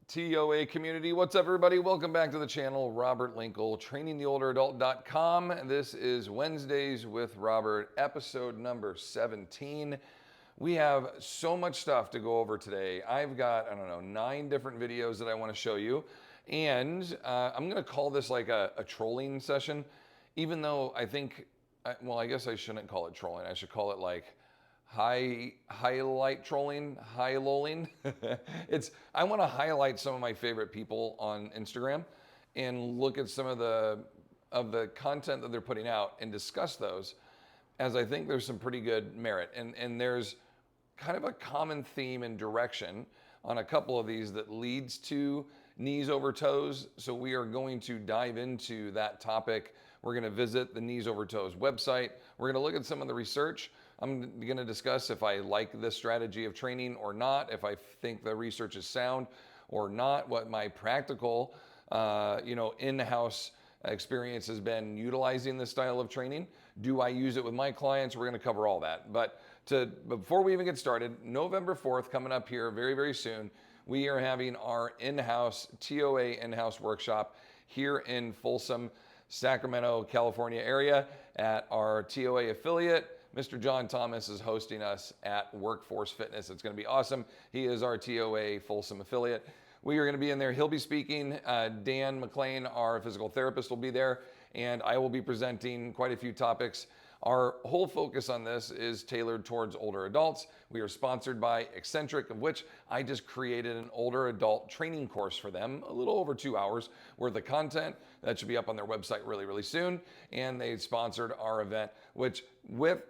TOA community, what's up everybody? Welcome back to the channel. Robert Linkul, trainingtheolderadult.com. This is Wednesdays with Robert, episode number 17. We have so much stuff to go over today. I've got, 9 different videos that I want to show you. And I'm going to call this like a trolling session, even though I think, I guess I shouldn't call it trolling. I should call it like highlight trolling, high-lolling. I want to highlight some of my favorite people on Instagram and look at some of the content that they're putting out and discuss those, as I think there's some pretty good merit. And there's kind of a common theme and direction on a couple of these that leads to knees over toes. So we are going to dive into that topic. We're going to visit the Knees Over Toes website. We're going to look at some of the research. I'm going to discuss if I like this strategy of training or not, if I think the research is sound or not, what my practical, in-house experience has been utilizing this style of training. Do I use it with my clients? We're going to cover all that. But before we even get started, November 4th coming up here very, very soon, we are having our in-house TOA in-house workshop here in Folsom, Sacramento, California area at our TOA affiliate. Mr. John Thomas is hosting us at Workforce Fitness. It's going to be awesome. He is our TOA Folsom affiliate. We are going to be in there. He'll be speaking. Dan McLean, our physical therapist, will be there, and I will be presenting quite a few topics. Our whole focus on this is tailored towards older adults. We are sponsored by Eccentric, of which I just created an older adult training course for them, a little over 2 hours worth of content. That should be up on their website really, really soon. And they sponsored our event, which with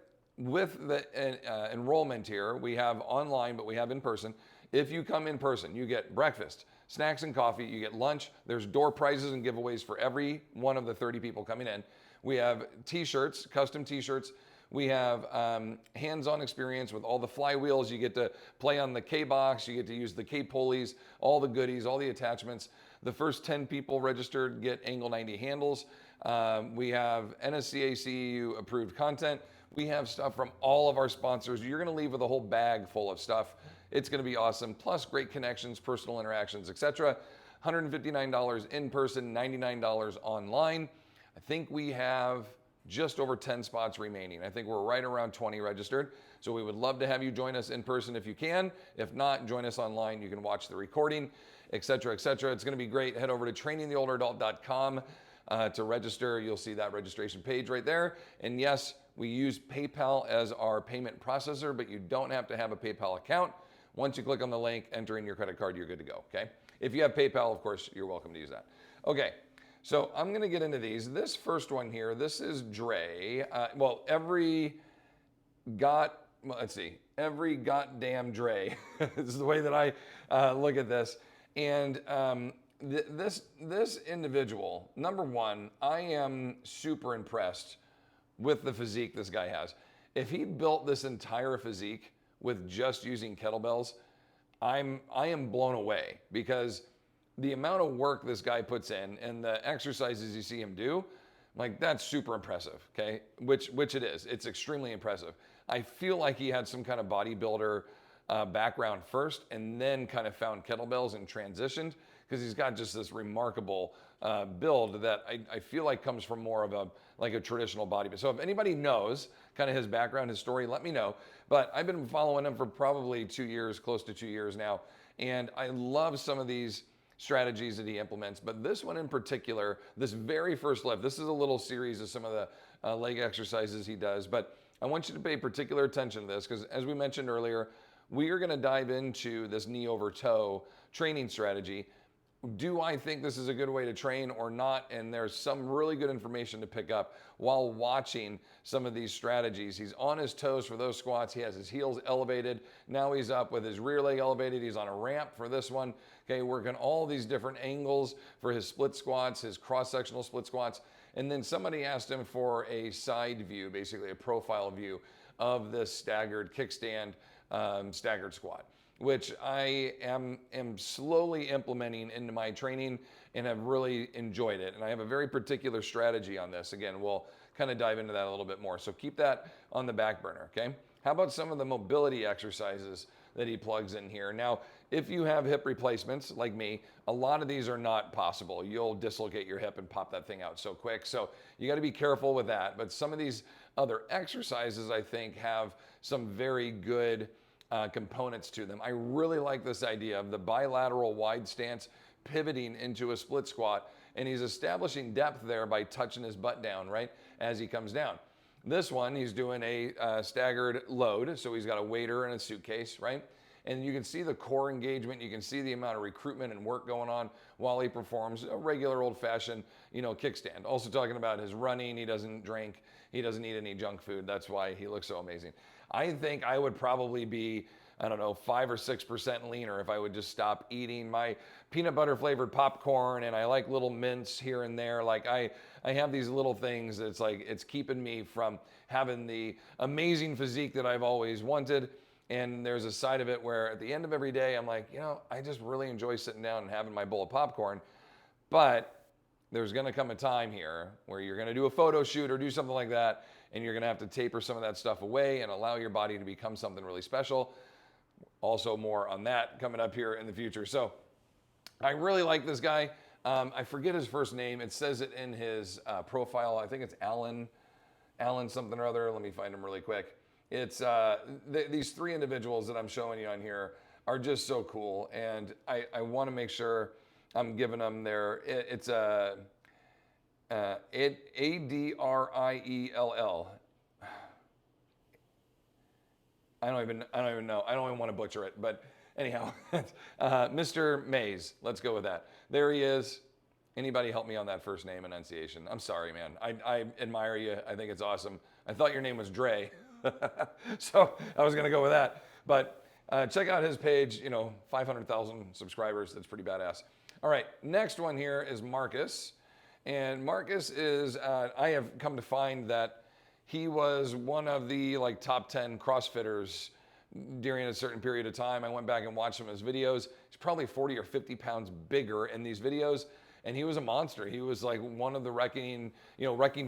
the enrollment here, we have online, but we have in person. If you come in person, you get breakfast, snacks and coffee, you get lunch. There's door prizes and giveaways for every one of the 30 people coming in. We have t-shirts, custom t-shirts. We have hands-on experience with all the flywheels. You get to play on the K-box. You get to use the K-pulleys, all the goodies, all the attachments. The first 10 people registered get Angle 90 handles. We have NSCA approved content. We have stuff from all of our sponsors. You're going to leave with a whole bag full of stuff. It's going to be awesome. Plus great connections, personal interactions, etc. $159 in person, $99 online. I think we have just over 10 spots remaining. I think we're right around 20 registered. So we would love to have you join us in person if you can. If not, join us online. You can watch the recording, etc., etc. It's going to be great. Head over to trainingtheolderadult.com to register. You'll see that registration page right there. And yes, we use PayPal as our payment processor, but you don't have to have a PayPal account. Once you click on the link, enter in your credit card, you're good to go, okay? If you have PayPal, of course, you're welcome to use that. Okay, so I'm gonna get into these. This first one here, this is Dre. Every goddamn Dre is the way that I look at this. And this individual, number one, I am super impressed with the physique this guy has. If he built this entire physique with just using kettlebells, I am blown away, because the amount of work this guy puts in and the exercises you see him do, like, that's super impressive, okay? Which it is. It's extremely impressive. I feel like he had some kind of bodybuilder background first, and then kind of found kettlebells and transitioned, because he's got just this remarkable build that I feel like comes from more of a traditional bodybuilder. So if anybody knows kind of his background, his story, let me know. But I've been following him for probably 2 years, close to 2 years now. And I love some of these strategies that he implements. But this one in particular, this very first lift, this is a little series of some of the leg exercises he does. But I want you to pay particular attention to this, because as we mentioned earlier, we are going to dive into this knee over toe training strategy. Do I think this is a good way to train or not? And there's some really good information to pick up while watching some of these strategies. He's on his toes for those squats. He has his heels elevated. Now he's up with his rear leg elevated. He's on a ramp for this one. Okay, working all these different angles for his split squats, his cross-sectional split squats. And then somebody asked him for a side view, basically a profile view of this staggered kickstand staggered squat, which I am slowly implementing into my training and have really enjoyed it. And I have a very particular strategy on this. Again, we'll kind of dive into that a little bit more. So keep that on the back burner, okay? How about some of the mobility exercises that he plugs in here? Now, if you have hip replacements like me, a lot of these are not possible. You'll dislocate your hip and pop that thing out so quick. So you got to be careful with that. But some of these other exercises, I think, have some very good components to them. I really like this idea of the bilateral wide stance pivoting into a split squat, and he's establishing depth there by touching his butt down, right, as he comes down. This one, he's doing a staggered load, so he's got a waiter and a suitcase, right? And you can see the core engagement, you can see the amount of recruitment and work going on while he performs a regular old-fashioned, kickstand. Also talking about his running, he doesn't drink, he doesn't eat any junk food. That's why he looks so amazing. I think I would probably be, 5 or 6% leaner if I would just stop eating my peanut butter flavored popcorn, and I like little mints here and there. Like I have these little things that's like, it's keeping me from having the amazing physique that I've always wanted. And there's a side of it where at the end of every day, I'm like, I just really enjoy sitting down and having my bowl of popcorn. But there's going to come a time here where you're going to do a photo shoot or do something like that, and you're going to have to taper some of that stuff away and allow your body to become something really special. Also more on that coming up here in the future. So I really like this guy. I forget his first name. It says it in his profile. I think it's Alan something or other. Let me find him really quick. It's these three individuals that I'm showing you on here are just so cool, and I want to make sure I'm giving them their. It's Adriell. I don't even know. I don't even want to butcher it, but anyhow, Mr. Mays. Let's go with that. There he is. Anybody help me on that first name enunciation? I'm sorry, man. I admire you. I think it's awesome. I thought your name was Dre. So I was going to go with that. But check out his page, 500,000 subscribers. That's pretty badass. All right, next one here is Marcus. And Marcus is, I have come to find that he was one of the top 10 CrossFitters during a certain period of time. I went back and watched some of his videos. He's probably 40 or 50 pounds bigger in these videos. And he was a monster. He was like one of the wrecking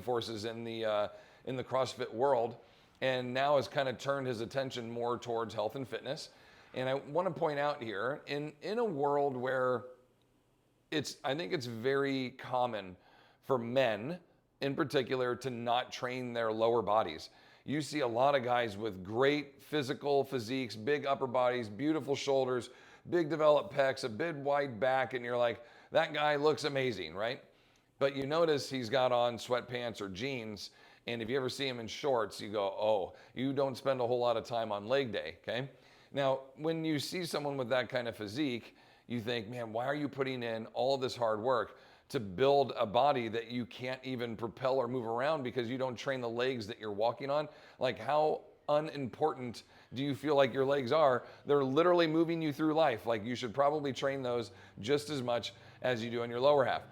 forces in the CrossFit world. And now has kind of turned his attention more towards health and fitness. And I want to point out here, in a world where I think it's very common for men in particular to not train their lower bodies. You see a lot of guys with great physical physiques, big upper bodies, beautiful shoulders, big developed pecs, a big wide back, and you're like, that guy looks amazing, right? But you notice he's got on sweatpants or jeans, and if you ever see him in shorts, you go, oh, you don't spend a whole lot of time on leg day, okay? Now, when you see someone with that kind of physique, you think, man, why are you putting in all this hard work to build a body that you can't even propel or move around because you don't train the legs that you're walking on? Like, how unimportant do you feel like your legs are? They're literally moving you through life. Like, you should probably train those just as much as you do on your lower half.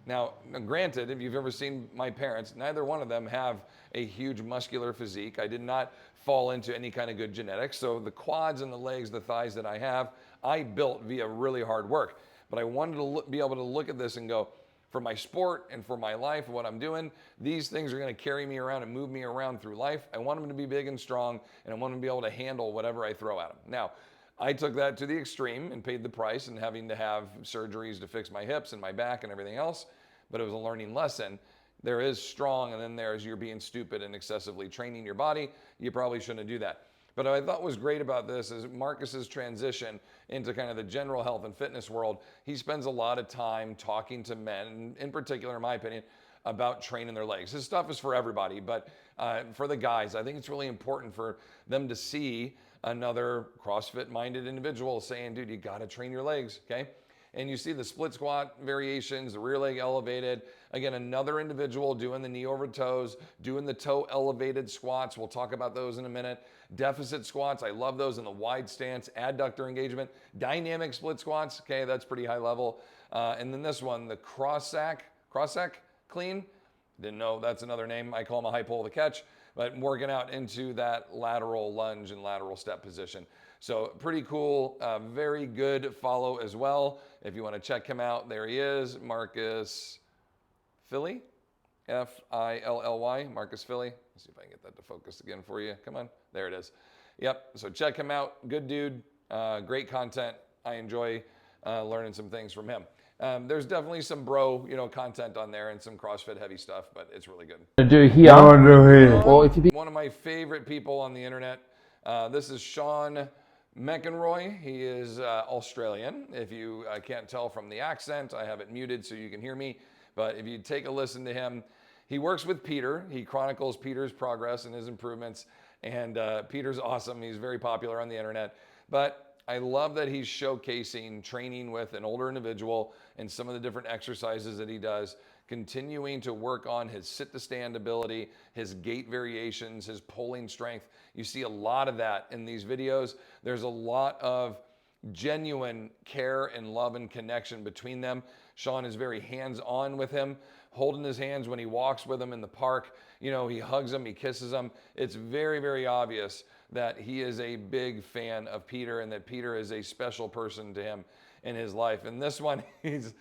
Now, granted, if you've ever seen my parents, neither one of them have a huge muscular physique. I did not fall into any kind of good genetics. So the quads and the legs, the thighs that I have, I built via really hard work. But I wanted to be able to look at this and go, for my sport and for my life, what I'm doing, these things are going to carry me around and move me around through life. I want them to be big and strong, and I want them to be able to handle whatever I throw at them. Now, I took that to the extreme and paid the price and having to have surgeries to fix my hips and my back and everything else, but it was a learning lesson. There is strong, and then there's you're being stupid and excessively training your body. You probably shouldn't do that. But what I thought was great about this is Marcus's transition into kind of the general health and fitness world. He spends a lot of time talking to men, in particular, in my opinion, about training their legs. His stuff is for everybody, but for the guys, I think it's really important for them to see another CrossFit-minded individual saying, dude, you got to train your legs, okay? And you see the split squat variations, the rear leg elevated. Again, another individual doing the knee over toes, doing the toe elevated squats. We'll talk about those in a minute. Deficit squats, I love those in the wide stance, adductor engagement. Dynamic split squats, okay, that's pretty high level. And then this one, the cross-sack clean. Didn't know that's another name. I call them a high pull to catch, but working out into that lateral lunge and lateral step position. So pretty cool, very good follow as well. If you want to check him out, there he is, Marcus Filly, Filly, Marcus Filly. Let's see if I can get that to focus again for you. Come on, there it is. Yep, so check him out, good dude, great content. I enjoy learning some things from him. There's definitely some bro, content on there and some CrossFit heavy stuff, but it's really good. Do here. Or if you one of my favorite people on the internet. This is Sean McEnroy. He is Australian. If you can't tell from the accent, I have it muted so you can hear me. But if you take a listen to him, he works with Peter. He chronicles Peter's progress and his improvements. And Peter's awesome. He's very popular on the internet. But I love that he's showcasing training with an older individual and some of the different exercises that he does, continuing to work on his sit to stand ability, his gait variations, his pulling strength. You see a lot of that in these videos. There's a lot of genuine care and love and connection between them. Sean is very hands-on with him, holding his hands when he walks with him in the park. He hugs him, he kisses him. It's very, very obvious that he is a big fan of Peter and that Peter is a special person to him in his life. And this one, he's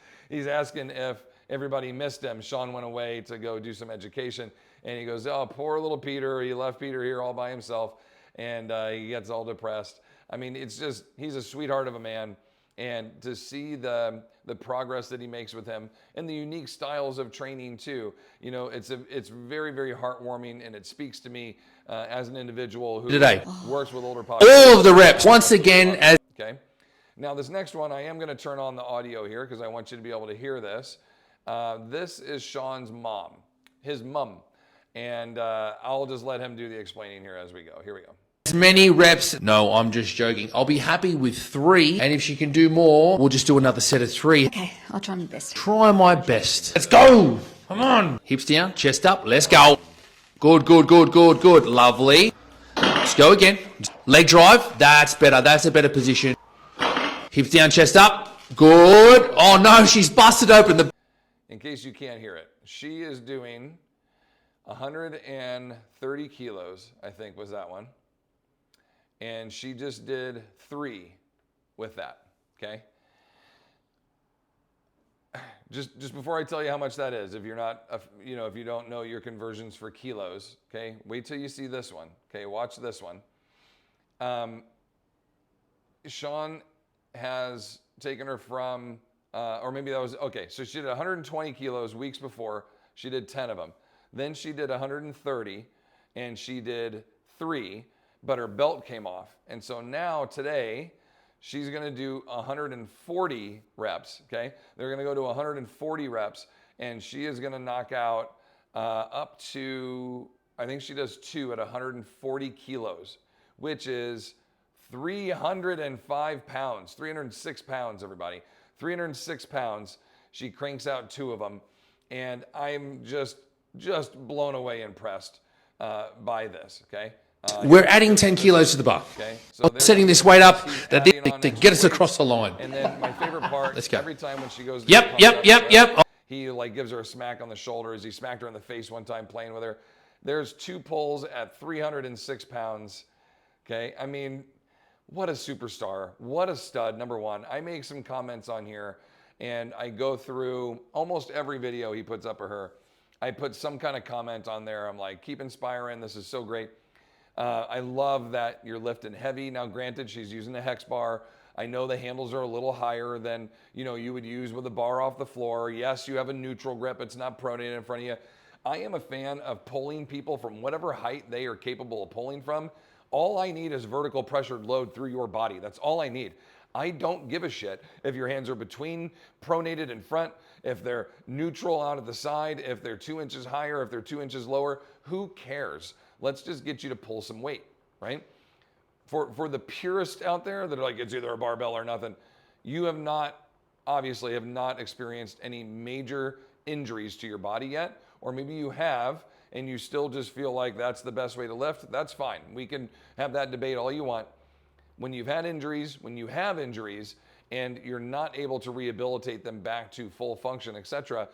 asking if everybody missed him. Sean went away to go do some education, and he goes, "Oh, poor little Peter. He left Peter here all by himself," and he gets all depressed. I mean, it's just, he's a sweetheart of a man, and to see the progress that he makes with him and the unique styles of training too, it's very, very heartwarming, and it speaks to me as an individual who works with older populations. All of the reps, once again, as okay. Now this next one, I am going to turn on the audio here because I want you to be able to hear this. This is Sean's mom, his mom, and I'll just let him do the explaining here as we go. Here we go. as many reps. No, I'm just joking. I'll be happy with 3, and if she can do more, we'll just do another set of 3. Okay, I'll try my best. Try my best. Let's go. Come on. Hips down, chest up. Let's go. Good, good, good, good, good. Lovely. Let's go again. Leg drive. That's better. That's a better position. Hips down, chest up. Good. Oh no, she's busted open the... In case you can't hear it, she is doing 130 kilos, I think was that one. And she just did 3 with that, okay? Just before I tell you how much that is, if you're not, if you don't know your conversions for kilos, okay? Wait till you see this one, okay? Watch this one. Sean has taken her from, or maybe that was, okay, so she did 120 kilos weeks before. She did 10 of them. Then she did 130, and she did 3, but her belt came off. And so now today, she's gonna do 140 reps, okay? They're gonna go to 140 reps, and she is gonna knock out up to, I think she does 2 at 140 kilos, which is 305 pounds, 306 pounds, everybody. 306 pounds. She cranks out 2 of them, and I'm just blown away impressed by this, okay? We're adding 10 kilos to the bar. Okay, so setting this weight up to get us across the line. And then my favorite part, Let's go. Every time when she goes to Yep. he like gives her a smack on the shoulders. He smacked her in the face one time playing with her. There's 2 pulls at 306 pounds. Okay, I mean, what a superstar. What a stud, number one. I make some comments on here, and I go through almost every video he puts up of her. I put some kind of comment on there. I'm like, keep inspiring. This is so great. I love that you're lifting heavy. Now, granted, she's using a hex bar. I know the handles are a little higher than you would use with a bar off the floor. Yes, you have a neutral grip. It's not pronated in front of you. I am a fan of pulling people from whatever height they are capable of pulling from. All I need is vertical pressured load through your body. That's all I need. I don't give a shit if your hands are between pronated in front, if they're neutral out at the side, if they're 2 inches higher, if they're 2 inches lower. Who cares? Let's just get you to pull some weight, right? For the purists out there that are like, it's either a barbell or nothing, you have not, obviously have not experienced any major injuries to your body yet, or maybe you have, and you still just feel like that's the best way to lift. That's fine. We can have that debate all you want. When you've had injuries, when you have injuries, and you're not able to rehabilitate them back to full function, etc.,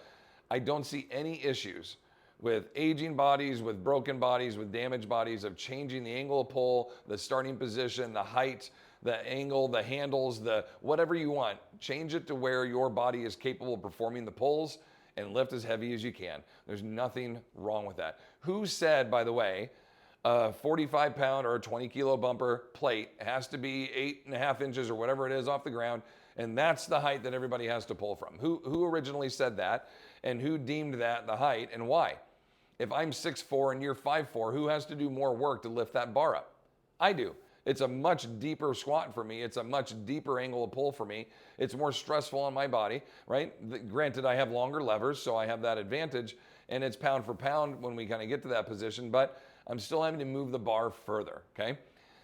I don't see any issues with aging bodies, with broken bodies, with damaged bodies, of changing the angle of pull, the starting position, the height, the angle, the handles, the whatever you want. Change it to where your body is capable of performing the pulls and lift as heavy as you can. There's nothing wrong with that. Who said, by the way, a 45 pound or a 20 kilo bumper plate has to be 8.5 inches or whatever it is off the ground. And that's the height that everybody has to pull from. Who originally said that, and who deemed that the height, and why? If I'm 6'4" and you're 5'4", who has to do more work to lift that bar up? I do. It's a much deeper squat for me. It's a much deeper angle of pull for me. It's more stressful on my body, right? Granted, I have longer levers, so I have that advantage, and it's pound for pound when we kind of get to that position, but I'm still having to move the bar further, okay?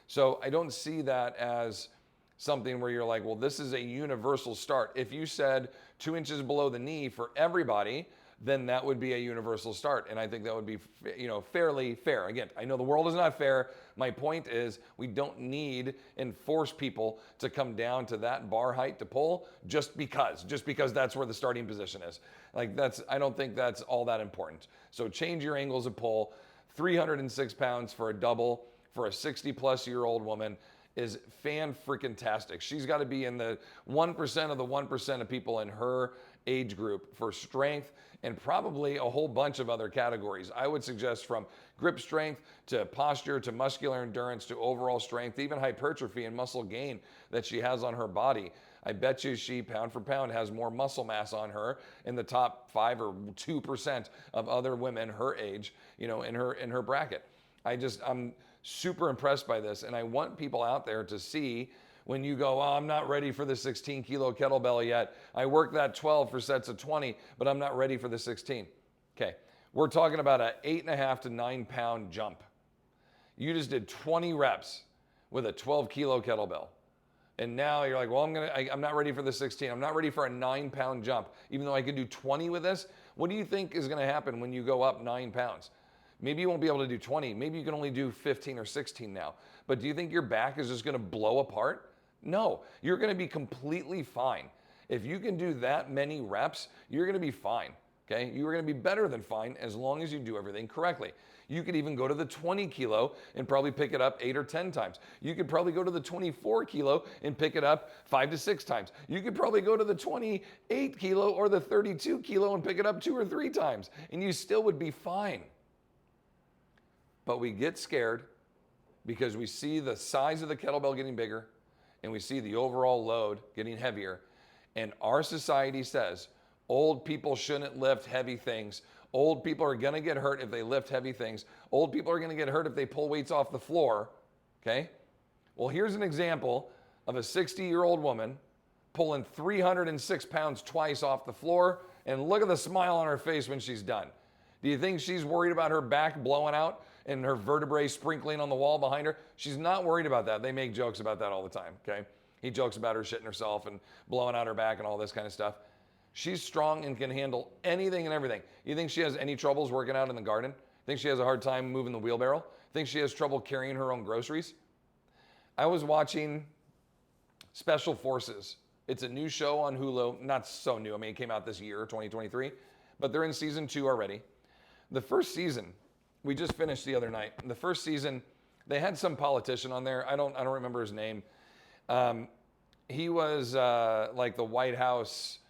So I don't see that as something where you're like, well, this is a universal start. If you said 2 inches below the knee for everybody, then that would be a universal start. And I think that would be, fairly fair. Again, I know the world is not fair. My point is we don't need and force people to come down to that bar height to pull just because that's where the starting position is. I don't think that's all that important. So change your angles of pull. 306 pounds for a double for a 60-plus-year-old woman is fan-freaking-tastic. She's got to be in the 1% of the 1% of people in her age group for strength and probably a whole bunch of other categories. I would suggest from grip strength to posture to muscular endurance to overall strength, even hypertrophy and muscle gain that she has on her body. I bet you she, pound for pound, has more muscle mass on her in the top 5 or 2% of other women her age, in her bracket. I'm super impressed by this, and I want people out there to see when you go, oh, I'm not ready for the 16 kilo kettlebell yet. I worked that 12 for sets of 20, but I'm not ready for the 16. Okay, we're talking about an 8.5 to 9 pound jump. You just did 20 reps with a 12 kilo kettlebell. And now you're like, well, I'm not ready for the 16. I'm not ready for a 9 pound jump. Even though I could do 20 with this, what do you think is gonna happen when you go up 9 pounds? Maybe you won't be able to do 20. Maybe you can only do 15 or 16 now. But do you think your back is just gonna blow apart? No, you're gonna be completely fine. If you can do that many reps, you're gonna be fine, okay? You are gonna be better than fine as long as you do everything correctly. You could even go to the 20 kilo and probably pick it up 8 or 10 times. You could probably go to the 24 kilo and pick it up 5 to 6 times. You could probably go to the 28 kilo or the 32 kilo and pick it up 2 or 3 times, and you still would be fine. But we get scared because we see the size of the kettlebell getting bigger and we see the overall load getting heavier. And our society says old people shouldn't lift heavy things. Old people are gonna get hurt if they lift heavy things. Old people are gonna get hurt if they pull weights off the floor, okay? Well, here's an example of a 60-year-old woman pulling 306 pounds twice off the floor, and look at the smile on her face when she's done. Do you think she's worried about her back blowing out and her vertebrae sprinkling on the wall behind her? She's not worried about that. They make jokes about that all the time, okay? He jokes about her shitting herself and blowing out her back and all this kind of stuff. She's strong and can handle anything and everything. You think she has any troubles working out in the garden? Think she has a hard time moving the wheelbarrow? Think she has trouble carrying her own groceries? I was watching Special Forces. It's a new show on Hulu. Not so new. I mean, it came out this year, 2023, but they're in season 2 already. The first season, we just finished the other night. The first season, they had some politician on there. I don't remember his name. He was like the White House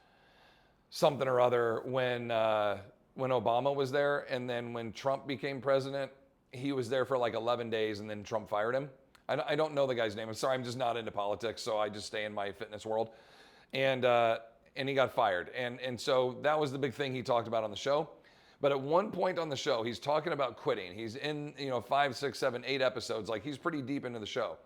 something or other when Obama was there, and then when Trump became president, he was there for like 11 days, and then Trump fired him. I don't know the guy's name. I'm sorry, I'm just not into politics, so I just stay in my fitness world. And he got fired, and so that was the big thing he talked about on the show. But at one point on the show, he's talking about quitting. He's in 5, 6, 7, 8 episodes. Like, he's pretty deep into the show,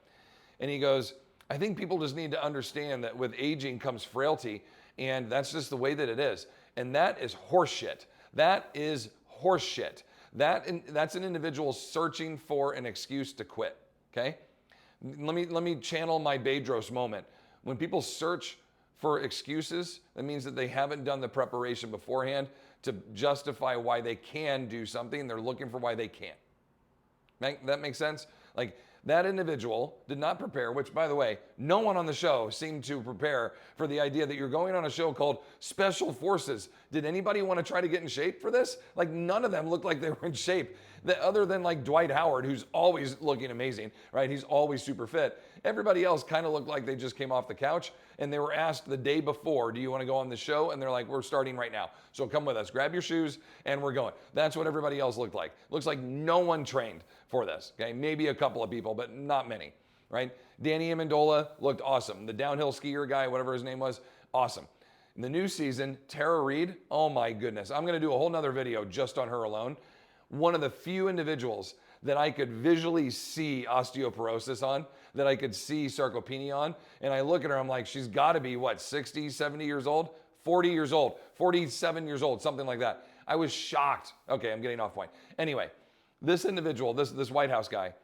and he goes, I think people just need to understand that with aging comes frailty, and that's just the way that it is. And that is horseshit. That is horseshit. That's an individual searching for an excuse to quit, okay? Let me channel my Bedros moment. When people search for excuses, that means that they haven't done the preparation beforehand to justify why they can do something. They're looking for why they can't. That makes sense? Like, that individual did not prepare, which, by the way, no one on the show seemed to prepare for the idea that you're going on a show called Special Forces. Did anybody want to try to get in shape for this? Like, none of them looked like they were in shape. Other than like Dwight Howard, who's always looking amazing, right? He's always super fit. Everybody else kind of looked like they just came off the couch and they were asked the day before, do you want to go on the show? And they're like, we're starting right now. So come with us, grab your shoes and we're going. That's what everybody else looked like. Looks like no one trained for this, okay? Maybe a couple of people, but not many, right? Danny Amendola looked awesome. The downhill skier guy, whatever his name was, awesome. In the new season, Tara Reid, oh my goodness. I'm gonna do a whole nother video just on her alone. One of the few individuals that I could visually see osteoporosis on, that I could see sarcopenia on. And I look at her, I'm like, she's gotta be what, 60, 70 years old? 40 years old, 47 years old, something like that. I was shocked. Okay, I'm getting off point. Anyway, this individual, this White House guy,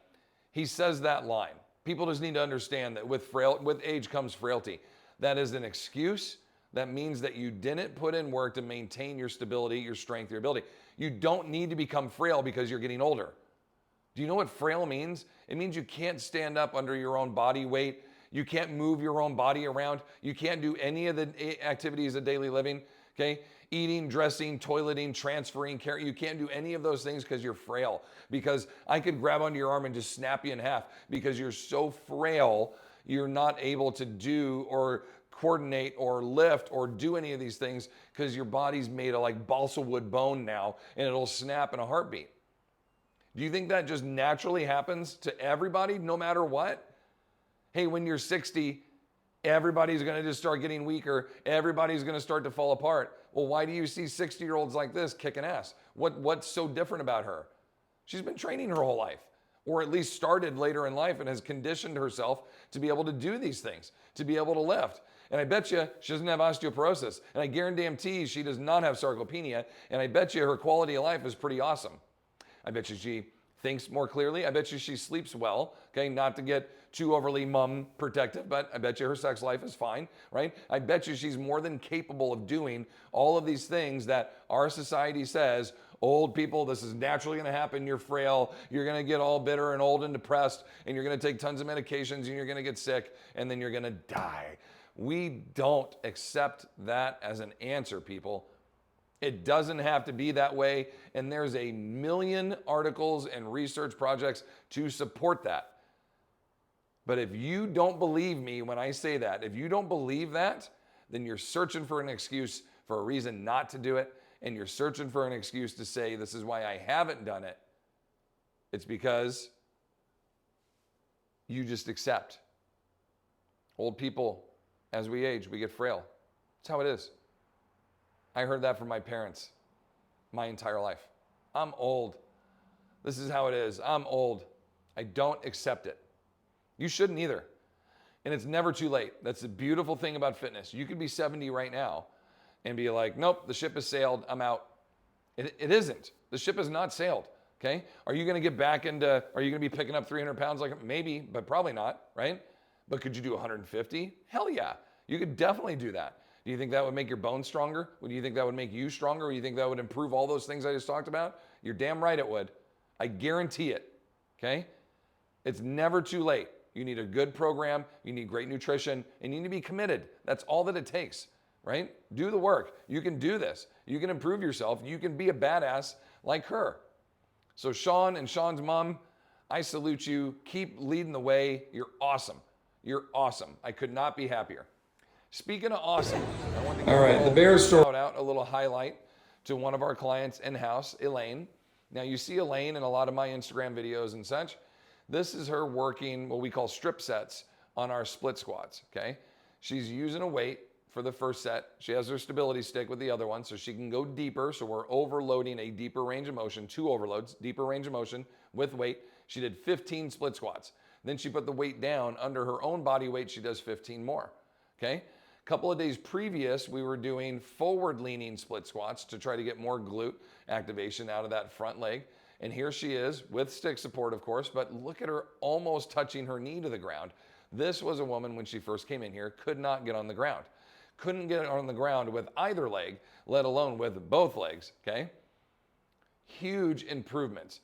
he says that line. People just need to understand that with age comes frailty. That is an excuse. That means that you didn't put in work to maintain your stability, your strength, your ability. You don't need to become frail because you're getting older. Do you know what frail means? It means you can't stand up under your own body weight. You can't move your own body around. You can't do any of the activities of daily living, okay? Eating, dressing, toileting, transferring, carrying. You can't do any of those things because you're frail. Because I could grab onto your arm and just snap you in half because you're so frail, you're not able to do or coordinate or lift or do any of these things because your body's made of like balsa wood bone now and it'll snap in a heartbeat. Do you think that just naturally happens to everybody no matter what? Hey, when you're 60, everybody's going to just start getting weaker. Everybody's going to start to fall apart. Well, why do you see 60-year-olds like this kicking ass? What's so different about her? She's been training her whole life, or at least started later in life and has conditioned herself to be able to do these things, to be able to lift. And I bet you she doesn't have osteoporosis. And I guarantee she does not have sarcopenia. And I bet you her quality of life is pretty awesome. I bet you she thinks more clearly. I bet you she sleeps well, okay? Not to get too overly mom protective, but I bet you her sex life is fine, right? I bet you she's more than capable of doing all of these things that our society says, old people, this is naturally gonna happen, you're frail, you're gonna get all bitter and old and depressed, and you're gonna take tons of medications, and you're gonna get sick, and then you're gonna die. We don't accept that as an answer, people. It doesn't have to be that way, and there's a million articles and research projects to support that. But if you don't believe me when I say that, if you don't believe that, then you're searching for an excuse for a reason not to do it, and you're searching for an excuse to say, this is why I haven't done it. It's because you just accept. Old people, as we age, we get frail. That's how it is. I heard that from my parents my entire life. I'm old. This is how it is. I'm old. I don't accept it. You shouldn't either. And it's never too late. That's the beautiful thing about fitness. You could be 70 right now and be like, nope, the ship has sailed. I'm out. It isn't. The ship has not sailed. Okay? Are you going to get back into, are you going to be picking up 300 pounds? Like maybe, but probably not, right? But could you do 150? Hell yeah. You could definitely do that. Do you think that would make your bones stronger? Do you think that would make you stronger? Or do you think that would improve all those things I just talked about? You're damn right it would. I guarantee it. Okay? It's never too late. You need a good program, you need great nutrition, and you need to be committed. That's all that it takes, right? Do the work. You can do this. You can improve yourself. You can be a badass like her. So Sean and Sean's mom, I salute you. Keep leading the way. You're awesome. You're awesome. I could not be happier. Speaking of awesome, I want to give a shout out, a little highlight to one of our clients in-house, Elaine. Now you see Elaine in a lot of my Instagram videos and such. This is her working what we call strip sets on our split squats, okay? She's using a weight for the first set. She has her stability stick with the other one so she can go deeper. So we're overloading a deeper range of motion, 2 overloads, deeper range of motion with weight. She did 15 split squats. Then she put the weight down under her own body weight. She does 15 more, okay? A couple of days previous, we were doing forward leaning split squats to try to get more glute activation out of that front leg. And here she is with stick support, of course, but look at her almost touching her knee to the ground. This was a woman when she first came in here, could not get on the ground. Couldn't get on the ground with either leg, let alone with both legs, okay? Huge improvements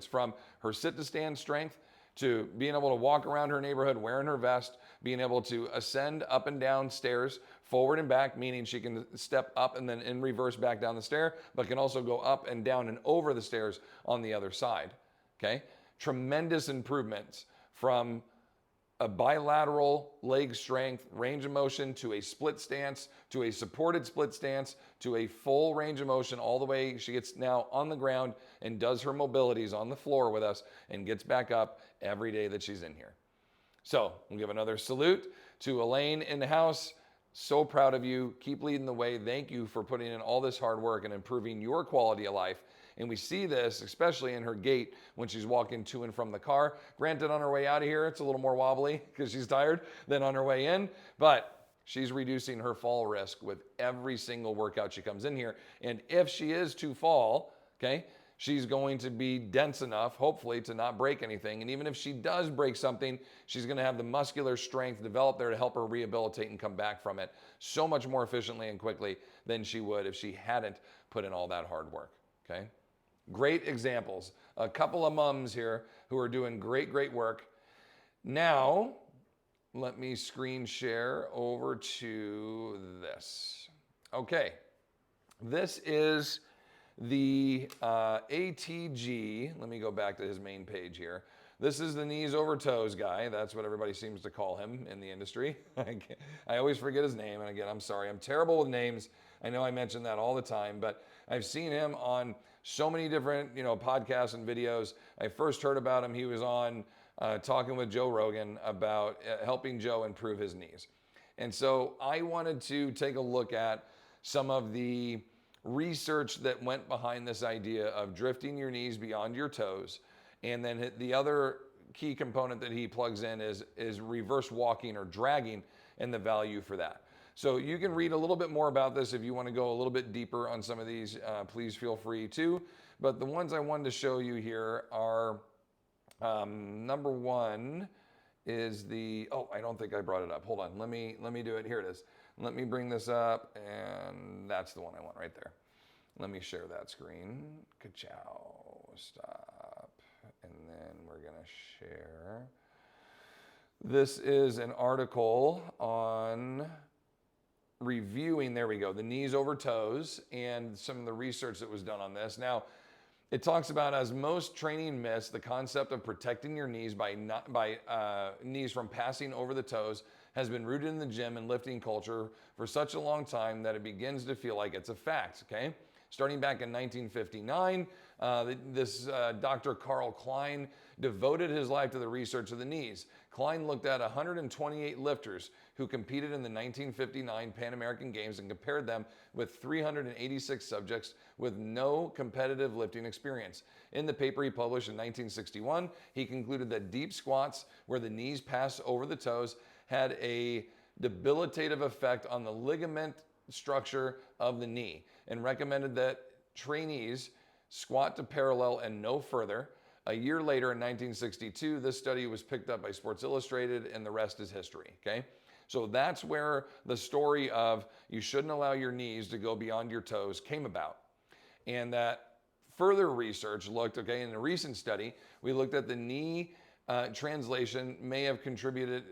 from her sit to stand strength to being able to walk around her neighborhood wearing her vest, being able to ascend up and down stairs, forward and back, meaning she can step up and then in reverse back down the stair, but can also go up and down and over the stairs on the other side. Okay? Tremendous improvements from a bilateral leg strength, range of motion, to a split stance, to a supported split stance, to a full range of motion all the way. She gets now on the ground and does her mobilities on the floor with us and gets back up every day that she's in here. So we'll give another salute to Elaine in the house. So proud of you. Keep leading the way. Thank you for putting in all this hard work and improving your quality of life. And we see this, especially in her gait when she's walking to and from the car. Granted, on her way out of here, it's a little more wobbly because she's tired than on her way in, but she's reducing her fall risk with every single workout she comes in here. And if she is to fall, okay, she's going to be dense enough, hopefully, to not break anything. And even if she does break something, she's going to have the muscular strength developed there to help her rehabilitate and come back from it so much more efficiently and quickly than she would if she hadn't put in all that hard work, okay? Great examples. A couple of mums here who are doing great, great work. Now, let me screen share over to this. Okay, this is the ATG. Let me go back to his main page here. This is the knees over toes guy. That's what everybody seems to call him in the industry. I always forget his name, and again, I'm sorry. I'm terrible with names. I know I mention that all the time, but I've seen him on so many different, podcasts and videos. I first heard about him. He was on talking with Joe Rogan about helping Joe improve his knees. And so I wanted to take a look at some of the research that went behind this idea of drifting your knees beyond your toes. And then the other key component that he plugs in is reverse walking or dragging and the value for that. So you can read a little bit more about this if you want to go a little bit deeper on some of these. Please feel free to. But the ones I wanted to show you here are, number one is I don't think I brought it up. Hold on, let me do it. Here it is. Let me bring this up, and that's the one I want right there. Let me share that screen. Ka-chow, stop. And then we're gonna share. This is an article on reviewing, there we go, the knees over toes and some of the research that was done on this. Now, it talks about, as most training myths, the concept of protecting your knees by knees from passing over the toes has been rooted in the gym and lifting culture for such a long time that it begins to feel like it's a fact, okay? Starting back in 1959, Dr. Carl Klein devoted his life to the research of the knees. Klein looked at 128 lifters who competed in the 1959 Pan American Games and compared them with 386 subjects with no competitive lifting experience. In the paper he published in 1961, he concluded that deep squats where the knees pass over the toes had a debilitative effect on the ligament structure of the knee and recommended that trainees squat to parallel and no further. A year later, in 1962, this study was picked up by Sports Illustrated, and the rest is history, okay? So that's where the story of you shouldn't allow your knees to go beyond your toes came about. And that further research looked, okay, in a recent study, we looked at the knee translation may have contributed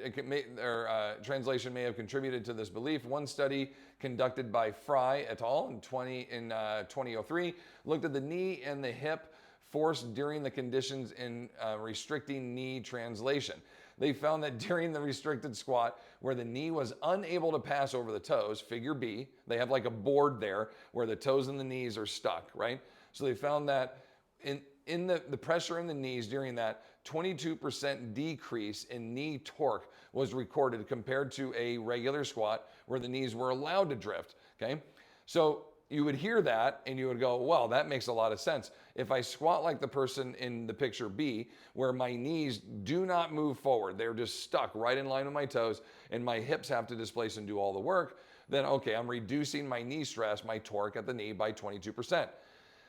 to this belief. One study conducted by Fry et al. in 2003 looked at the knee and the hip force during the conditions in restricting knee translation. They found that during the restricted squat, where the knee was unable to pass over the toes, figure B, they have like a board there where the toes and the knees are stuck, right? So they found that in the pressure in the knees during that, 22% decrease in knee torque was recorded compared to a regular squat where the knees were allowed to drift, okay? So you would hear that and you would go, well, that makes a lot of sense. If I squat like the person in the picture B, where my knees do not move forward, they're just stuck right in line with my toes, and my hips have to displace and do all the work, then okay, I'm reducing my knee stress, my torque at the knee by 22%.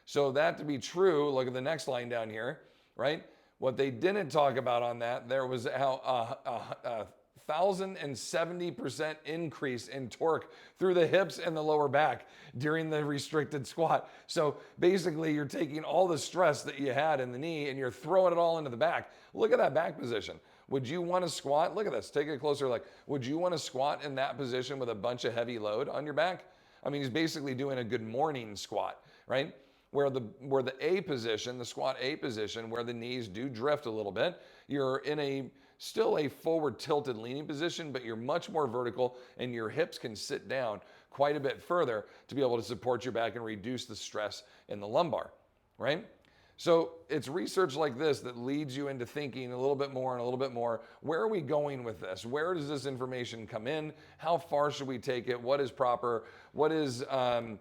So that to be true, look at the next line down here, right? What they didn't talk about on that, there was how 1,070% increase in torque through the hips and the lower back during the restricted squat. So basically you're taking all the stress that you had in the knee and you're throwing it all into the back. Look at that back position. Would you want to squat? Look at this, take a closer look. Would you want to squat in that position with a bunch of heavy load on your back? I mean, he's basically doing a good morning squat, right? Where the A position, the squat A position, where the knees do drift a little bit, you're in still a forward tilted leaning position, but you're much more vertical and your hips can sit down quite a bit further to be able to support your back and reduce the stress in the lumbar, right? So it's research like this that leads you into thinking a little bit more and a little bit more. Where are we going with this? Where does this information come in? How far should we take it? What is proper? What is a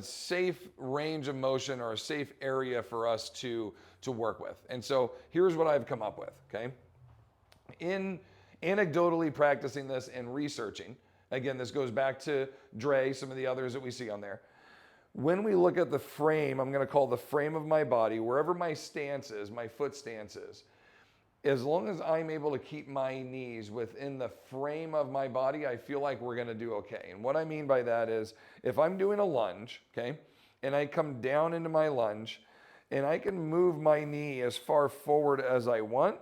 safe range of motion or a safe area for us to work with? And so here's what I've come up with, okay? In anecdotally practicing this and researching, again, this goes back to Dre, some of the others that we see on there. When we look at the frame, I'm going to call the frame of my body, wherever my stance is, my foot stance is, as long as I'm able to keep my knees within the frame of my body, I feel like we're going to do okay. And what I mean by that is if I'm doing a lunge, okay, and I come down into my lunge and I can move my knee as far forward as I want,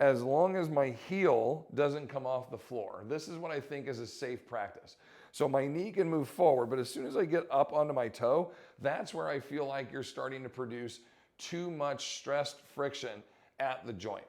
as long as my heel doesn't come off the floor. This is what I think is a safe practice. So my knee can move forward, but as soon as I get up onto my toe, that's where I feel like you're starting to produce too much stressed friction at the joint.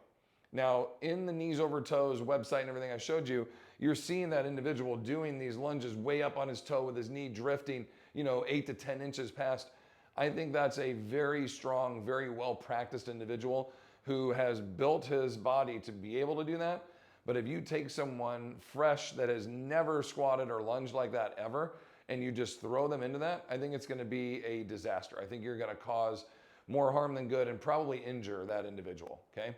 Now, in the knees over toes website and everything I showed you, you're seeing that individual doing these lunges way up on his toe with his knee drifting, 8 to 10 inches past. I think that's a very strong, very well practiced individual who has built his body to be able to do that. But if you take someone fresh that has never squatted or lunged like that ever, and you just throw them into that, I think it's going to be a disaster. I think you're going to cause more harm than good and probably injure that individual, okay?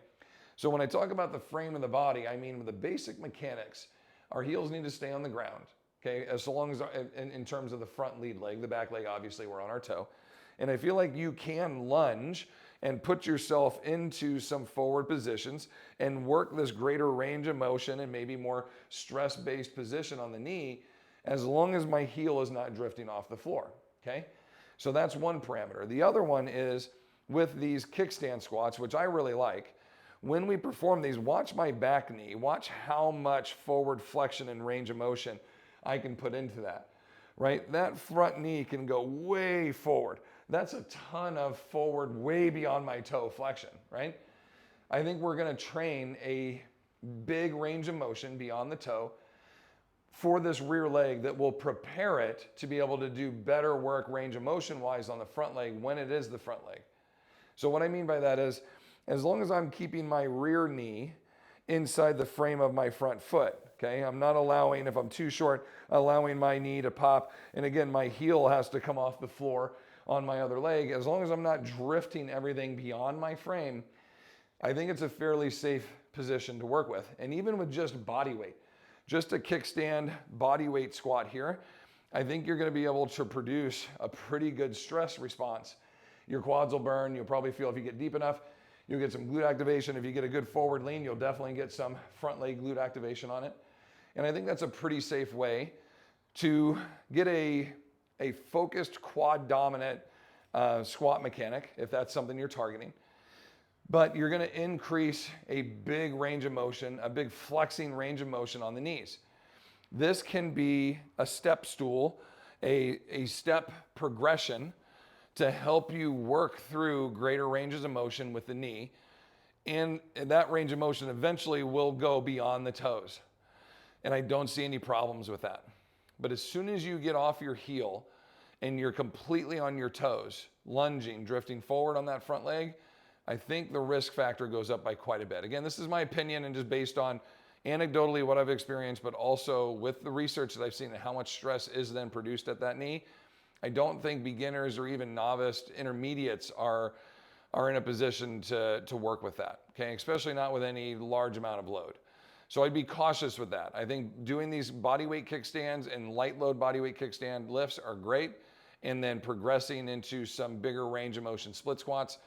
So when I talk about the frame of the body, I mean with the basic mechanics, our heels need to stay on the ground, okay? As long as, in terms of the front lead leg, the back leg, obviously we're on our toe. And I feel like you can lunge and put yourself into some forward positions and work this greater range of motion and maybe more stress-based position on the knee as long as my heel is not drifting off the floor, okay? So that's one parameter. The other one is with these kickstand squats, which I really like. When we perform these, watch my back knee. Watch how much forward flexion and range of motion I can put into that, right? That front knee can go way forward. That's a ton of forward, way beyond my toe flexion, right? I think we're gonna train a big range of motion beyond the toe for this rear leg that will prepare it to be able to do better work range of motion wise on the front leg when it is the front leg. So what I mean by that is, as long as I'm keeping my rear knee inside the frame of my front foot, okay? I'm not allowing, if I'm too short, allowing my knee to pop. And again, my heel has to come off the floor on my other leg. As long as I'm not drifting everything beyond my frame, I think it's a fairly safe position to work with. And even with just body weight, just a kickstand body weight squat here, I think you're gonna be able to produce a pretty good stress response. Your quads will burn. You'll probably feel, if you get deep enough, you'll get some glute activation. If you get a good forward lean, you'll definitely get some front leg glute activation on it. And I think that's a pretty safe way to get a focused quad dominant squat mechanic, if that's something you're targeting. But you're gonna increase a big range of motion, a big flexing range of motion on the knees. This can be a step stool, a step progression to help you work through greater ranges of motion with the knee. And that range of motion eventually will go beyond the toes. And I don't see any problems with that. But as soon as you get off your heel and you're completely on your toes, lunging, drifting forward on that front leg, I think the risk factor goes up by quite a bit. Again, this is my opinion and just based on anecdotally what I've experienced, but also with the research that I've seen and how much stress is then produced at that knee. I don't think beginners or even novice intermediates are in a position to work with that, okay? Especially not with any large amount of load. So I'd be cautious with that. I think doing these bodyweight kickstands and light load bodyweight kickstand lifts are great, and then progressing into some bigger range of motion split squats,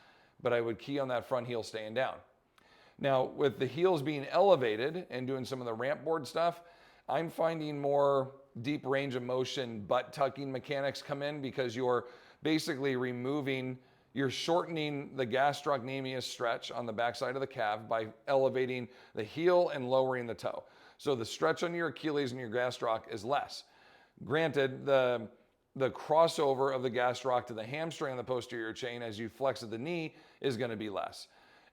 but I would key on that front heel staying down. Now, with the heels being elevated and doing some of the ramp board stuff, I'm finding more deep range of motion butt tucking mechanics come in because you're basically removing you're shortening the gastrocnemius stretch on the backside of the calf by elevating the heel and lowering the toe. So the stretch on your Achilles and your gastroc is less. Granted, the crossover of the gastroc to the hamstring on the posterior chain as you flex at the knee is going to be less.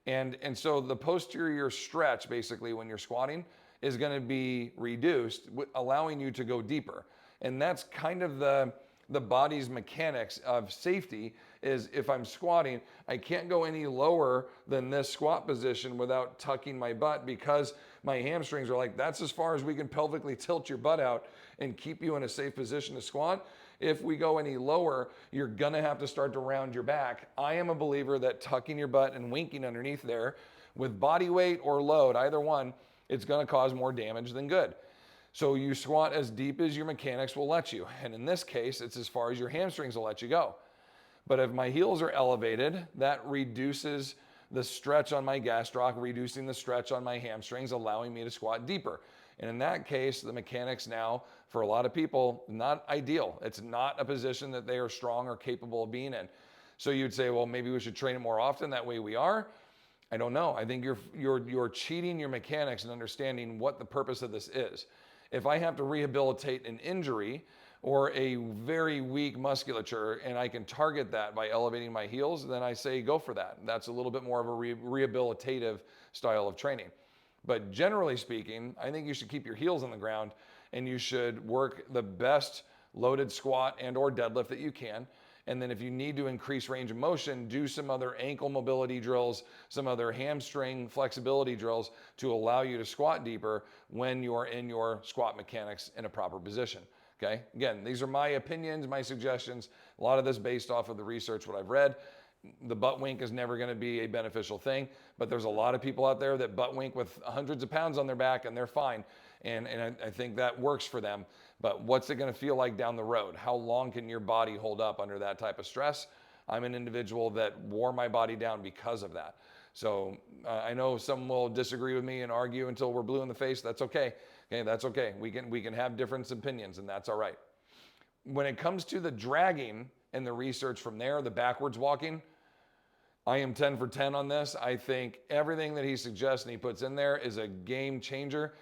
And so the posterior stretch, basically, when you're squatting, is going to be reduced, allowing you to go deeper. And that's kind of the body's mechanics of safety is if I'm squatting, I can't go any lower than this squat position without tucking my butt because my hamstrings are like, that's as far as we can pelvically tilt your butt out and keep you in a safe position to squat. If we go any lower, you're gonna have to start to round your back. I am a believer that tucking your butt and winking underneath there with body weight or load, either one, it's gonna cause more damage than good. So you squat as deep as your mechanics will let you. And in this case, it's as far as your hamstrings will let you go. But if my heels are elevated, that reduces the stretch on my gastroc, reducing the stretch on my hamstrings, allowing me to squat deeper. And in that case, the mechanics now, for a lot of people, not ideal. It's not a position that they are strong or capable of being in. So you'd say, well, maybe we should train it more often. That way we are. I don't know. I think you're cheating your mechanics and understanding what the purpose of this is. If I have to rehabilitate an injury or a very weak musculature and I can target that by elevating my heels, then I say go for that. That's a little bit more of a rehabilitative style of training. But generally speaking, I think you should keep your heels on the ground and you should work the best loaded squat and or deadlift that you can. And then if you need to increase range of motion, do some other ankle mobility drills, some other hamstring flexibility drills to allow you to squat deeper when you're in your squat mechanics in a proper position. Okay, again, these are my opinions, my suggestions. A lot of this based off of the research, what I've read. The butt wink is never going to be a beneficial thing, but there's a lot of people out there that butt wink with hundreds of pounds on their back and they're fine. And I think that works for them. But what's it going to feel like down the road? How long can your body hold up under that type of stress? I'm an individual that wore my body down because of that. So I know some will disagree with me and argue until we're blue in the face. That's okay. Okay, that's okay. We can have different opinions, and that's all right. When it comes to the dragging and the research from there, the backwards walking, I am 10 for 10 on this. I think everything that he suggests and he puts in there is a game changer.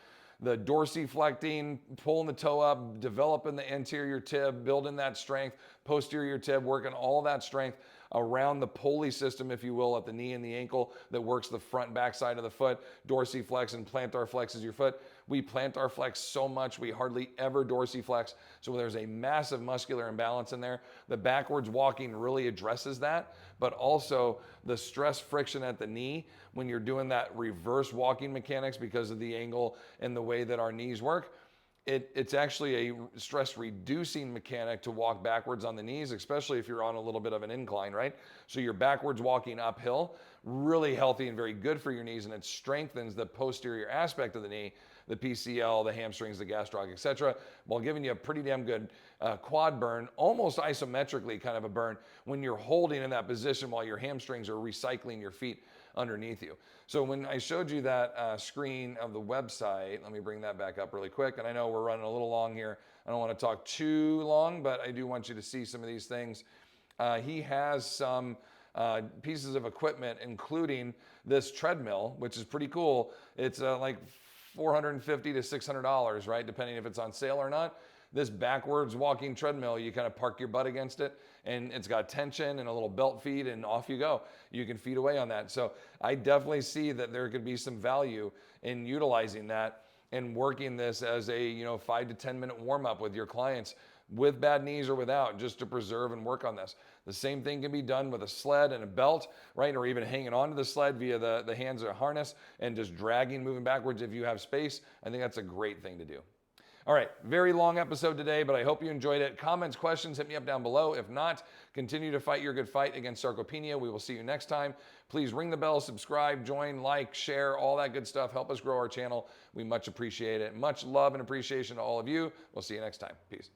The dorsiflecting, pulling the toe up, developing the anterior tib, building that strength, posterior tib, working all that strength around the pulley system, if you will, at the knee and the ankle that works the front and back side of the foot. Dorsiflex and plantar flexes your foot. We plantar flex so much, we hardly ever dorsiflex. So there's a massive muscular imbalance in there. The backwards walking really addresses that, but also the stress friction at the knee when you're doing that reverse walking mechanics because of the angle and the way that our knees work. It's actually a stress reducing mechanic to walk backwards on the knees, especially if you're on a little bit of an incline, right? So you're backwards walking uphill, really healthy and very good for your knees, and it strengthens the posterior aspect of the knee, the PCL, the hamstrings, the gastroc, etc., while giving you a pretty damn good quad burn, almost isometrically kind of a burn when you're holding in that position while your hamstrings are recycling your feet underneath you. So when I showed you that screen of the website, let me bring that back up really quick. And I know we're running a little long here. I don't want to talk too long, but I do want you to see some of these things. He has some pieces of equipment, including this treadmill, which is pretty cool. It's like $450 to $600, right? Depending if it's on sale or not. This backwards walking treadmill, you kind of park your butt against it and it's got tension and a little belt feed and off you go. You can feed away on that. So I definitely see that there could be some value in utilizing that and working this as a 5 to 10 minute warm up with your clients with bad knees or without, just to preserve and work on this. The same thing can be done with a sled and a belt, right? Or even hanging onto the sled via the hands or harness and just dragging, moving backwards if you have space. I think that's a great thing to do. All right, very long episode today, but I hope you enjoyed it. Comments, questions, hit me up down below. If not, continue to fight your good fight against sarcopenia. We will see you next time. Please ring the bell, subscribe, join, like, share, all that good stuff. Help us grow our channel. We much appreciate it. Much love and appreciation to all of you. We'll see you next time. Peace.